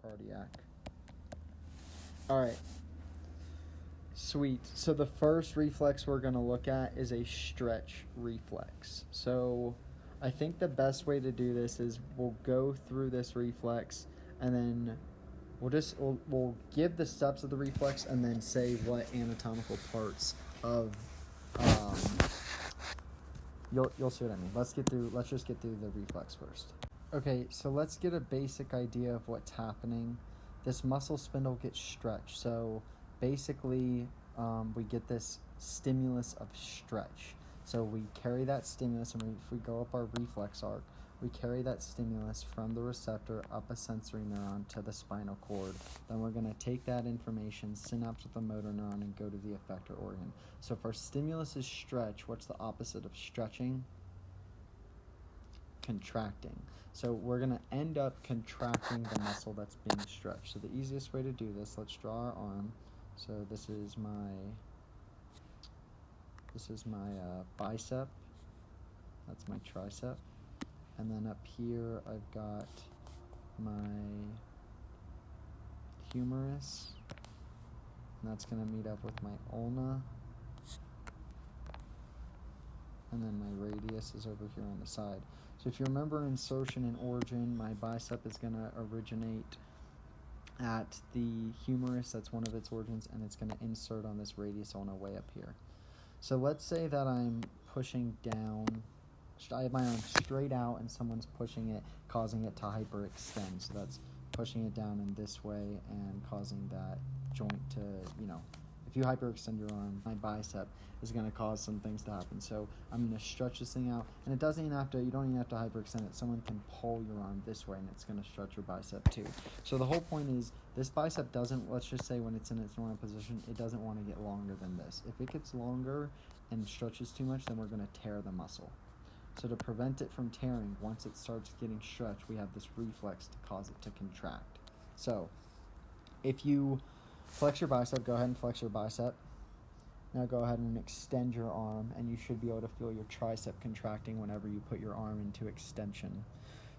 cardiac. All right. Sweet. So the first reflex we're going to look at is a stretch reflex. So I think the best way to do this is we'll go through this reflex and then we'll give the steps of the reflex and then say what anatomical parts of you'll see what I mean. Let's just get through the reflex first. Okay, so let's get a basic idea of what's happening. This muscle spindle gets stretched. So basically, we get this stimulus of stretch. So we carry that stimulus, and if we go up our reflex arc, we carry that stimulus from the receptor up a sensory neuron to the spinal cord. Then we're going to take that information, synapse with the motor neuron, and go to the effector organ. So if our stimulus is stretch, what's the opposite of stretching? Contracting. So we're going to end up contracting the muscle that's being stretched. So the easiest way to do this, let's draw our arm. So this is my bicep. That's my tricep. And then up here I've got my humerus. And that's going to meet up with my ulna. And then my radius is over here on the side. So if you remember insertion and origin, my bicep is going to originate at the humerus, that's one of its origins, and it's going to insert on this radius ulna way up here. So let's say that I'm pushing down, I have my arm straight out and someone's pushing it, causing it to hyperextend. So that's pushing it down in this way and causing that joint to, if you hyperextend your arm, my bicep is going to cause some things to happen. So I'm going to stretch this thing out, and you don't even have to hyperextend it. Someone can pull your arm this way, and it's going to stretch your bicep too. So the whole point is this bicep doesn't, let's just say when it's in its normal position, it doesn't want to get longer than this. If it gets longer and stretches too much, then we're going to tear the muscle. So to prevent it from tearing, once it starts getting stretched, we have this reflex to cause it to contract. So if you flex your bicep, go ahead and flex your bicep. Now go ahead and extend your arm, and you should be able to feel your tricep contracting whenever you put your arm into extension.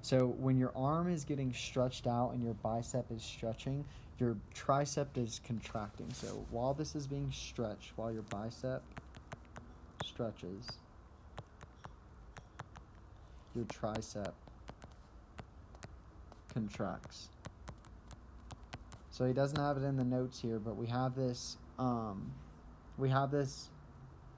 So when your arm is getting stretched out and your bicep is stretching, your tricep is contracting. So while this is being stretched, while your bicep stretches, your tricep contracts. So he doesn't have it in the notes here, but we have this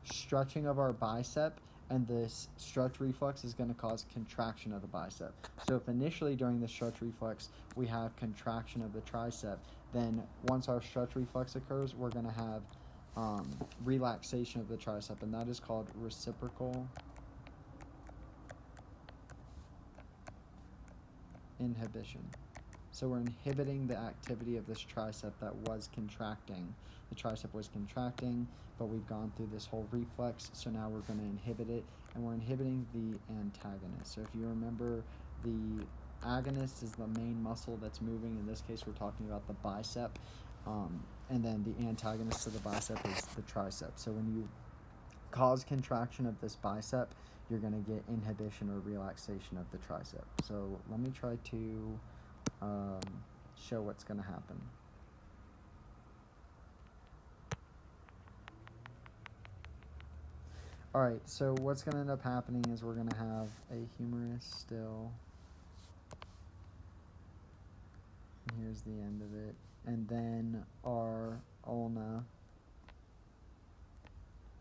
stretching of our bicep, and this stretch reflex is going to cause contraction of the bicep. So if initially during the stretch reflex we have contraction of the tricep, then once our stretch reflex occurs, we're going to have relaxation of the tricep, and that is called reciprocal inhibition. So we're inhibiting the activity of this tricep that was contracting. The tricep was contracting, but we've gone through this whole reflex, so now we're going to inhibit it, and we're inhibiting the antagonist. So if you remember, the agonist is the main muscle that's moving. In this case, we're talking about the bicep, and then the antagonist to the bicep is the tricep. So when you cause contraction of this bicep, you're going to get inhibition or relaxation of the tricep. So let me try to show what's going to happen. Alright, so what's going to end up happening is we're going to have a humerus still. And here's the end of it. And then our ulna.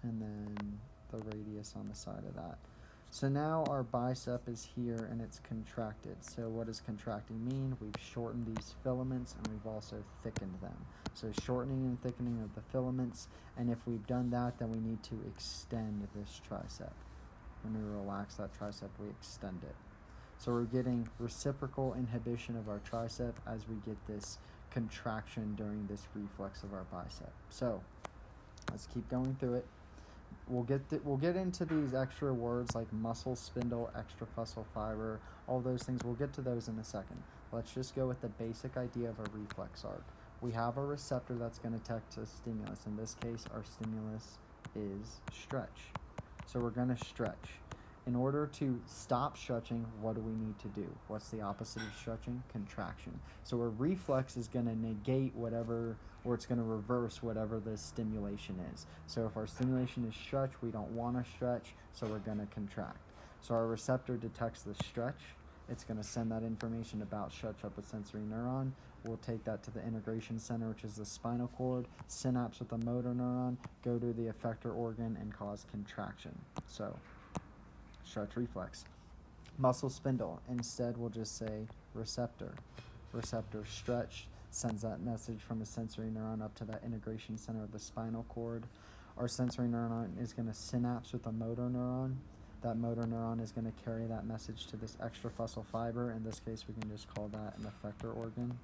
And then the radius on the side of that. So now our bicep is here and it's contracted. So what does contracting mean? We've shortened these filaments and we've also thickened them. So shortening and thickening of the filaments, and if we've done that, then we need to extend this tricep. When we relax that tricep, we extend it. So we're getting reciprocal inhibition of our tricep as we get this contraction during this reflex of our bicep. So let's keep going through it. We'll get into these extra words like muscle, spindle, extrafusal fiber, all those things. We'll get to those in a second. Let's just go with the basic idea of a reflex arc. We have a receptor that's going to detect a stimulus. In this case, our stimulus is stretch. So we're going to stretch. in order to stop stretching, what do we need to do? What's the opposite of stretching? Contraction. So a reflex is going to negate whatever, or it's going to reverse whatever the stimulation is. So if our stimulation is stretch, we don't want to stretch, so we're going to contract. So our receptor detects the stretch. It's going to send that information about stretch up a sensory neuron. We'll take that to the integration center, which is the spinal cord, synapse with the motor neuron, go to the effector organ, and cause contraction. So stretch reflex. Muscle spindle, instead we'll just say receptor. Receptor stretch, sends that message from a sensory neuron up to that integration center of the spinal cord. Our sensory neuron is going to synapse with a motor neuron. That motor neuron is going to carry that message to this extrafusal fiber. In this case, we can just call that an effector organ.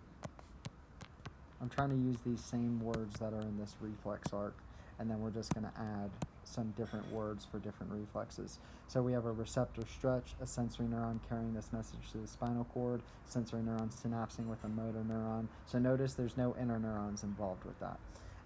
I'm trying to use these same words that are in this reflex arc, and then we're just going to add some different words for different reflexes. So we have a receptor stretch, a sensory neuron carrying this message to the spinal cord, sensory neuron synapsing with a motor neuron. So notice there's no interneurons involved with that.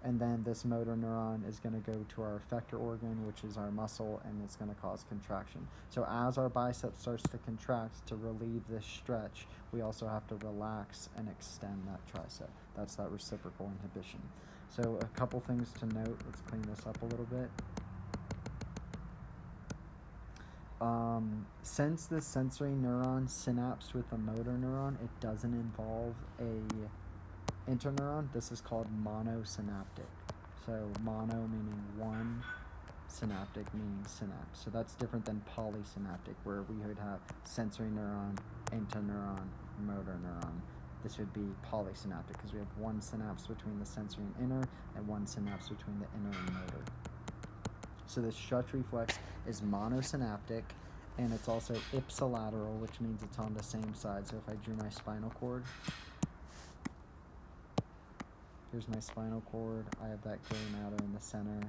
And then this motor neuron is going to go to our effector organ, which is our muscle, and it's going to cause contraction. So as our bicep starts to contract to relieve this stretch, we also have to relax and extend that tricep. That's that reciprocal inhibition. So a couple things to note. Let's clean this up a little bit. Since the sensory neuron synapsed with the motor neuron, it doesn't involve a interneuron. This is called monosynaptic. So mono meaning one, synaptic meaning synapse. So that's different than polysynaptic, where we would have sensory neuron, interneuron, motor neuron. This would be polysynaptic because we have one synapse between the sensory and inner and one synapse between the inner and motor. So the stretch reflex is monosynaptic, and it's also ipsilateral, which means it's on the same side. So if I drew my spinal cord, here's my spinal cord. I have that gray matter in the center.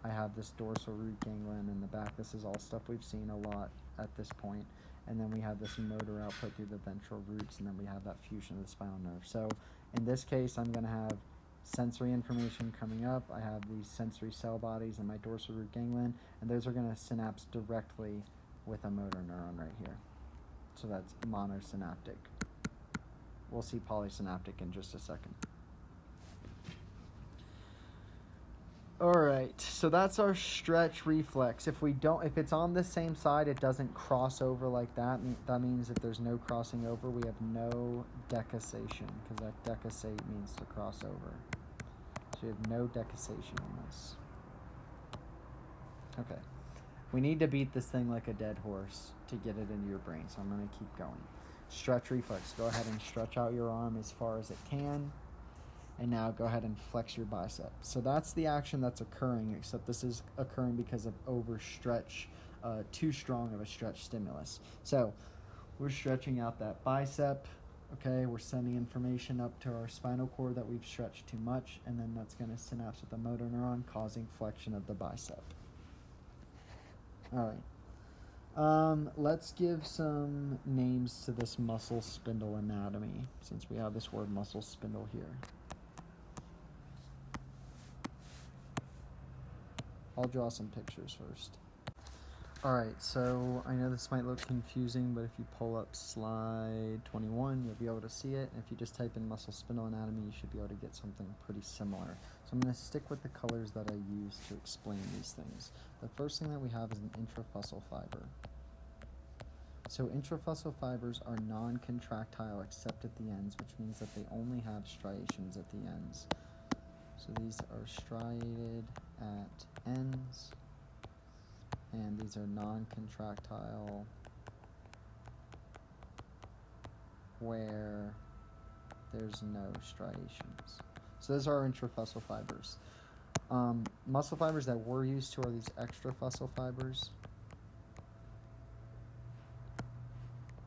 I have this dorsal root ganglion in the back. This is all stuff we've seen a lot at this point. And then we have this motor output through the ventral roots, and then we have that fusion of the spinal nerve. So in this case, I'm going to have sensory information coming up. I have these sensory cell bodies in my dorsal root ganglion, and those are going to synapse directly with a motor neuron right here. So that's monosynaptic. We'll see polysynaptic in just a second. Alright, so that's our stretch reflex. If it's on the same side, it doesn't cross over like that. That means if there's no crossing over, we have no decussation, because that decussate means to cross over. So we have no decussation on this. Okay. We need to beat this thing like a dead horse to get it into your brain, so I'm going to keep going. Stretch reflex. Go ahead and stretch out your arm as far as it can. And now go ahead and flex your bicep. So that's the action that's occurring, except this is occurring because of overstretch, too strong of a stretch stimulus. So we're stretching out that bicep. Okay, we're sending information up to our spinal cord that we've stretched too much, and then that's going to synapse with the motor neuron, causing flexion of the bicep. All right. Let's give some names to this muscle spindle anatomy, since we have this word muscle spindle here. I'll draw some pictures first. Alright, so I know this might look confusing, but if you pull up slide 21, you'll be able to see it. And if you just type in muscle spindle anatomy, you should be able to get something pretty similar. So I'm going to stick with the colors that I use to explain these things. The first thing that we have is an intrafusal fiber. So intrafusal fibers are non-contractile except at the ends, which means that they only have striations at the ends. So these are striated at ends, and these are non-contractile where there's no striations. So those are our intrafusal fibers. Muscle fibers that we're used to are these extrafusal fibers.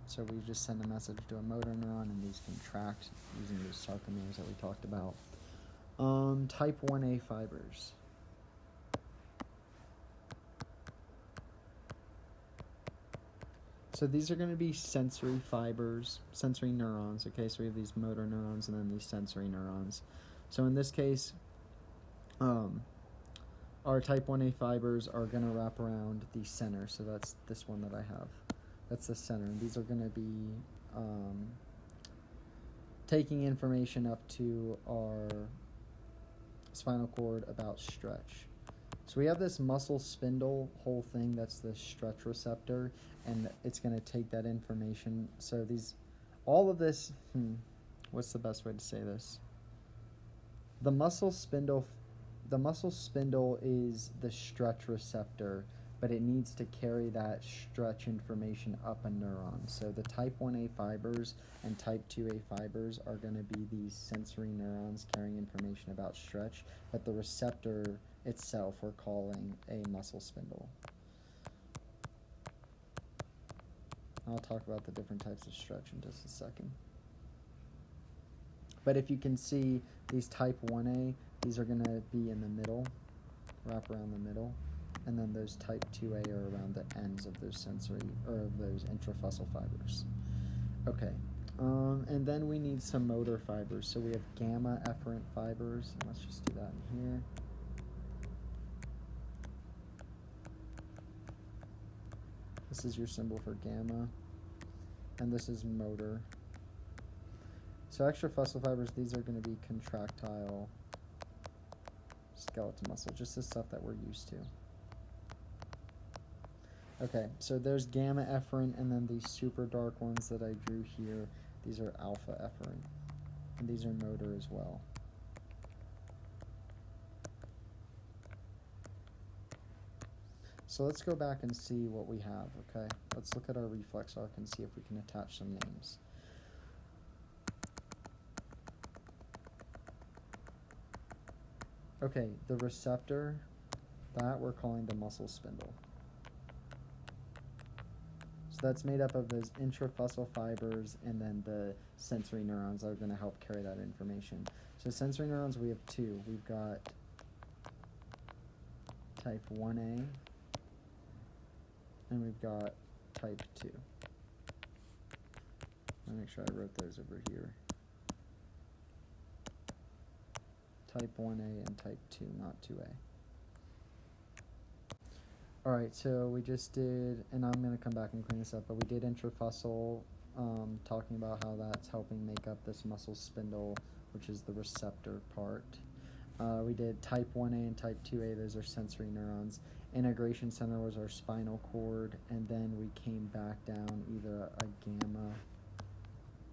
So we just send a message to a motor neuron, and these contract using those sarcomeres that we talked about. Type 1A fibers. So these are going to be sensory fibers, sensory neurons. Okay, so we have these motor neurons and then these sensory neurons. So in this case, our type 1A fibers are going to wrap around the center. So that's this one that I have. That's the center. And these are going to be taking information up to our spinal cord about stretch. So we have this muscle spindle whole thing, that's the stretch receptor, and it's going to take that information. So all of this, what's the best way to say this? The muscle spindle is the stretch receptor, but it needs to carry that stretch information up a neuron. So the type 1A fibers and type 2A fibers are going to be these sensory neurons carrying information about stretch, but the receptor itself we're calling a muscle spindle. I'll talk about the different types of stretch in just a second. But if you can see, these type 1A, these are going to be in the middle, wrap around the middle, and then those type 2A are around the ends of those those intrafusal fibers. Okay, and then we need some motor fibers. So we have gamma efferent fibers. Let's just do that in here. This is your symbol for gamma, and this is motor. So extrafusal fibers, these are going to be contractile skeletal muscle, just the stuff that we're used to. Okay, so there's gamma efferent, and then these super dark ones that I drew here, these are alpha efferent, and these are motor as well. So let's go back and see what we have, okay? Let's look at our reflex arc and see if we can attach some names. Okay, the receptor, that we're calling the muscle spindle. So that's made up of those intrafusal fibers and then the sensory neurons that are going to help carry that information. So sensory neurons, we have two. We've got type 1A, and we've got type 2. Let me make sure I wrote those over here. Type 1A and type 2, not 2A. Alright, so we just did, and I'm going to come back and clean this up, but we did intrafusal, talking about how that's helping make up this muscle spindle, which is the receptor part. We did type 1A and type 2A, those are sensory neurons. Integration center was our spinal cord, and then we came back down either a gamma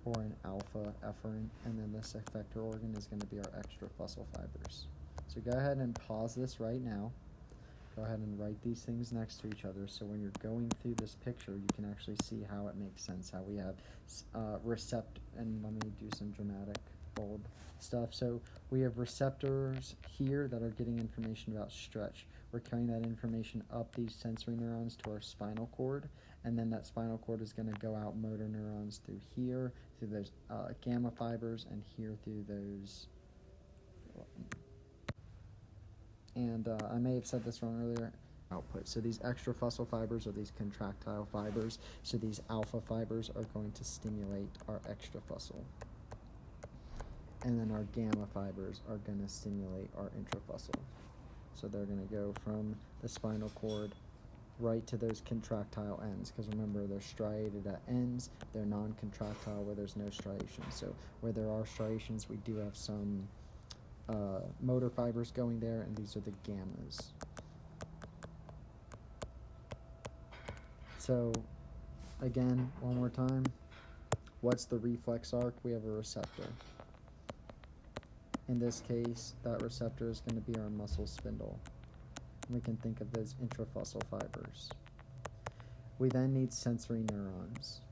or an alpha efferent, and then this effector organ is going to be our extrafusal fibers. So go ahead and pause this right now. Go ahead and write these things next to each other, so when you're going through this picture, you can actually see how it makes sense, how we have receptor, and let me do some dramatic bold stuff. So we have receptors here that are getting information about stretch. We're carrying that information up these sensory neurons to our spinal cord, and then that spinal cord is going to go out motor neurons through here, through those gamma fibers, and here through those. And I may have said this wrong earlier. Output. So these extrafusal fibers are these contractile fibers. So these alpha fibers are going to stimulate our extrafusal. And then our gamma fibers are going to stimulate our intrafusal. So they're going to go from the spinal cord right to those contractile ends, because remember, they're striated at ends, they're non-contractile where there's no striations. So where there are striations, we do have some motor fibers going there, and these are the gammas. So again, one more time, what's the reflex arc? We have a receptor. In this case, that receptor is going to be our muscle spindle. We can think of those intrafusal fibers. We then need sensory neurons.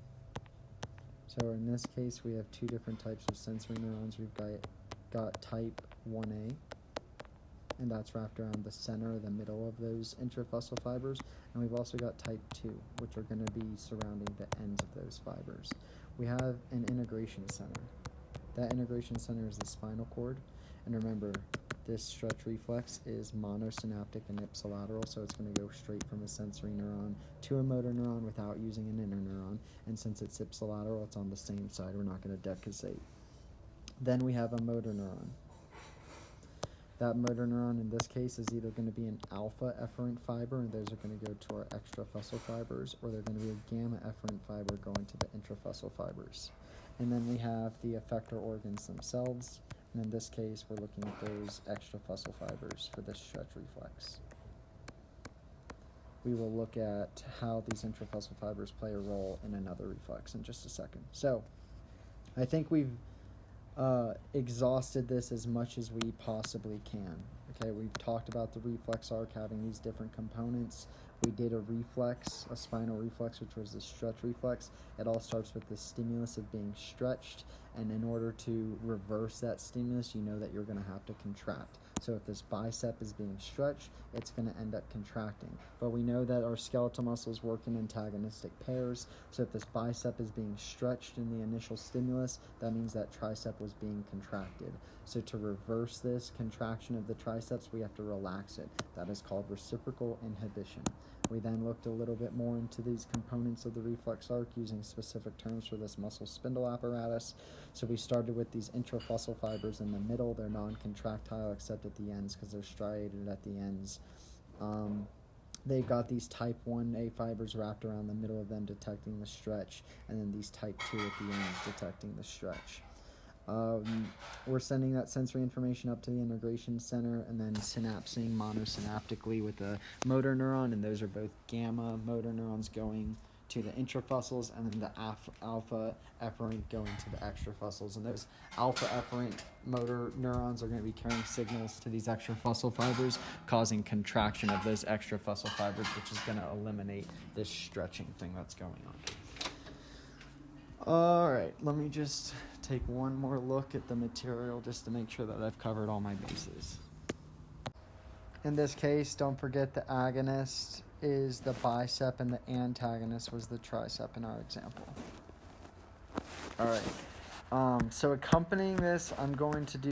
So in this case, we have two different types of sensory neurons. We've got type 1A, and that's wrapped around the center, the middle of those intrafusal fibers. And we've also got type 2, which are going to be surrounding the ends of those fibers. We have an integration center. That integration center is the spinal cord. And remember, this stretch reflex is monosynaptic and ipsilateral, so it's going to go straight from a sensory neuron to a motor neuron without using an interneuron. And since it's ipsilateral, it's on the same side. We're not going to decussate. Then we have a motor neuron. That motor neuron in this case is either going to be an alpha efferent fiber, and those are going to go to our extrafusal fibers, or they're going to be a gamma efferent fiber going to the intrafusal fibers. And then we have the effector organs themselves, and in this case we're looking at those extrafusal fibers for this stretch reflex. We will look at how these intrafusal fibers play a role in another reflex in just a second. So I think we've exhausted this as much as we possibly can. Okay, we've talked about the reflex arc having these different components. We did a reflex, a spinal reflex, which was the stretch reflex. It all starts with the stimulus of being stretched, and in order to reverse that stimulus, you know that you're going to have to contract. So if this bicep is being stretched, it's going to end up contracting. But we know that our skeletal muscles work in antagonistic pairs, so if this bicep is being stretched in the initial stimulus, that means that tricep was being contracted. So to reverse this contraction of the triceps, we have to relax it. That is called reciprocal inhibition. We then looked a little bit more into these components of the reflex arc using specific terms for this muscle spindle apparatus. So we started with these intrafusal fibers in the middle. They're non-contractile except at the ends because they're striated at the ends. They've got these type 1A fibers wrapped around the middle of them detecting the stretch, and then these type 2 at the ends detecting the stretch. We're sending that sensory information up to the integration center and then synapsing monosynaptically with a motor neuron, and those are both gamma motor neurons going to the intrafusals, and then the alpha efferent going to the extrafusals. And those alpha efferent motor neurons are going to be carrying signals to these extrafusal fibers, causing contraction of those extrafusal fibers, which is going to eliminate this stretching thing that's going on. All right, let me just take one more look at the material just to make sure that I've covered all my bases. In this case, don't forget the agonist is the bicep and the antagonist was the tricep in our example. All right, so accompanying this, I'm going to do